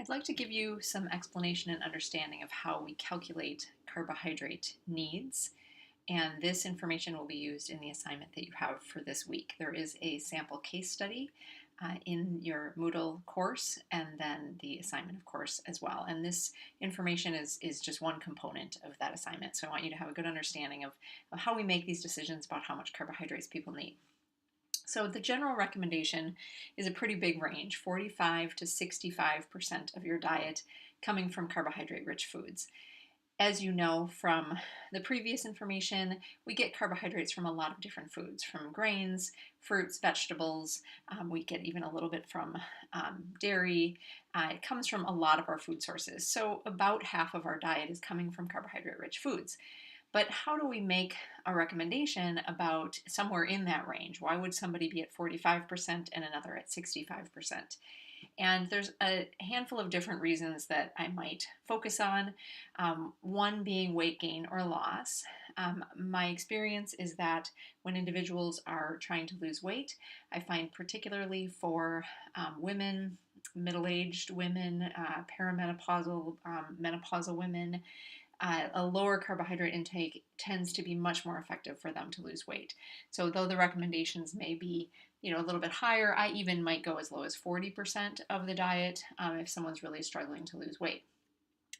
I'd like to give you some explanation and understanding of how we calculate carbohydrate needs, and this information will be used in the assignment that you have for this week. There is a sample case study in your Moodle course, and then the assignment, of course, as well. And this information is just one component of that assignment, so I want you to have a good understanding of how we make these decisions about how much carbohydrates people need. So the general recommendation is a pretty big range, 45 to 65% of your diet coming from carbohydrate-rich foods. As you know from the previous information, we get carbohydrates from a lot of different foods, from grains, fruits, vegetables. We get even a little bit from dairy. It comes from a lot of our food sources. So about half of our diet is coming from carbohydrate-rich foods. But how do we make a recommendation about somewhere in that range? Why would somebody be at 45% and another at 65%? And there's a handful of different reasons that I might focus on. One being weight gain or loss. My experience is that when individuals are trying to lose weight, I find particularly for women, middle-aged women, perimenopausal, menopausal women, a lower carbohydrate intake tends to be much more effective for them to lose weight. So though the recommendations may be a little bit higher, I even might go as low as 40% of the diet if someone's really struggling to lose weight.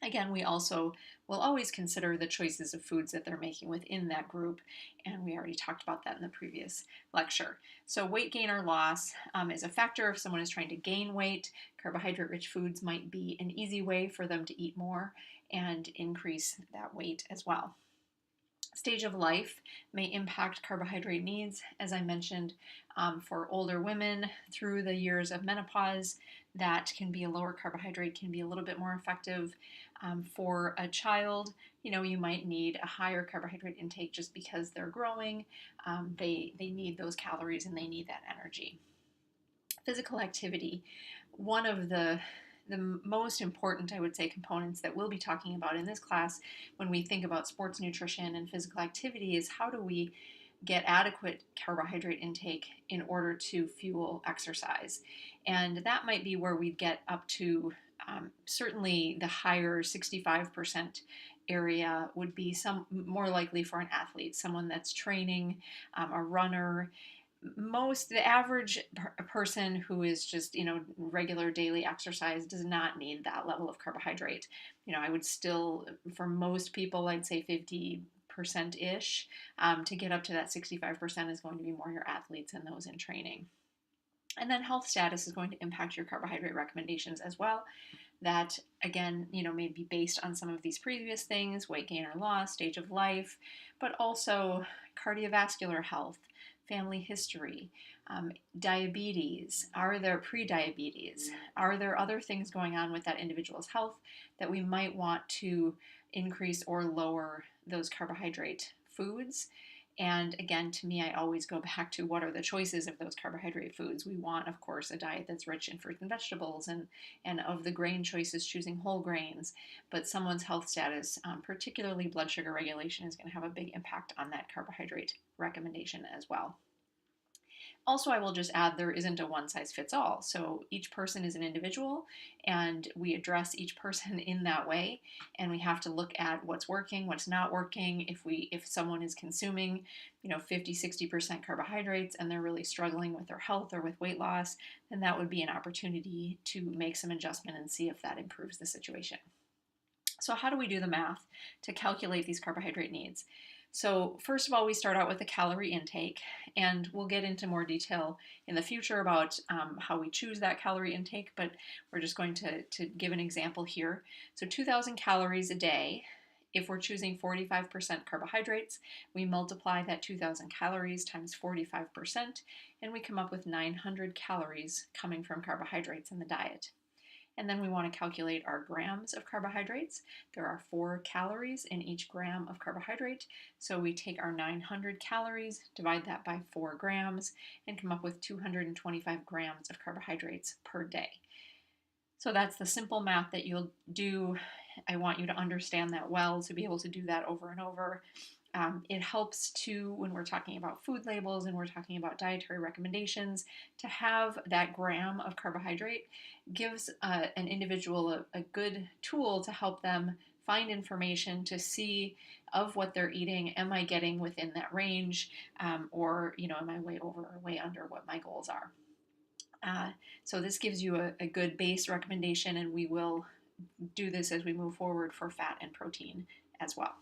Again, we also will always consider the choices of foods that they're making within that group, and we already talked about that in the previous lecture. So weight gain or loss is a factor if someone is trying to gain weight. Carbohydrate-rich foods might be an easy way for them to eat more and increase that weight as well. Stage of life may impact carbohydrate needs. As I mentioned, for older women through the years of menopause, that can be a lower carbohydrate, can be a little bit more effective. For a child, you might need a higher carbohydrate intake just because they're growing. They need those calories and they need that energy. Physical activity, one of the most important, I would say, components that we'll be talking about in this class when we think about sports nutrition and physical activity is how do we get adequate carbohydrate intake in order to fuel exercise. And that might be where we'd get up to certainly the higher 65% area would be some more likely for an athlete, someone that's training, a runner. The average person who is just regular daily exercise does not need that level of carbohydrate. I would still, for most people, I'd say 50% ish. To get up to that 65% is going to be more your athletes and those in training. And then health status is going to impact your carbohydrate recommendations as well. That, again, may be based on some of these previous things, weight gain or loss, stage of life, but also cardiovascular health, family history, diabetes. Are there pre-diabetes? Are there other things going on with that individual's health that we might want to increase or lower those carbohydrate foods? And again, to me, I always go back to what are the choices of those carbohydrate foods. We want, of course, a diet that's rich in fruits and vegetables, and of the grain choices, choosing whole grains. But someone's health status, particularly blood sugar regulation, is going to have a big impact on that carbohydrate recommendation as well. Also, I will just add there isn't a one size fits all. So each person is an individual and we address each person in that way. And we have to look at what's working, what's not working. If someone is consuming, 50, 60% carbohydrates and they're really struggling with their health or with weight loss, then that would be an opportunity to make some adjustment and see if that improves the situation. So how do we do the math to calculate these carbohydrate needs? So first of all, we start out with the calorie intake, and we'll get into more detail in the future about how we choose that calorie intake, but we're just going to give an example here. So 2,000 calories a day. If we're choosing 45% carbohydrates, we multiply that 2,000 calories times 45%, and we come up with 900 calories coming from carbohydrates in the diet. And then we want to calculate our grams of carbohydrates. There are 4 calories in each gram of carbohydrate. So we take our 900 calories, divide that by 4 grams, and come up with 225 grams of carbohydrates per day. So that's the simple math that you'll do. I want you to understand that well to be able to do that over and over. It helps to, when we're talking about food labels and we're talking about dietary recommendations, to have that gram of carbohydrate gives an individual a good tool to help them find information to see of what they're eating. Am I getting within that range, or am I way over or way under what my goals are? Uh, so this gives you a good base recommendation, and we will do this as we move forward for fat and protein as well.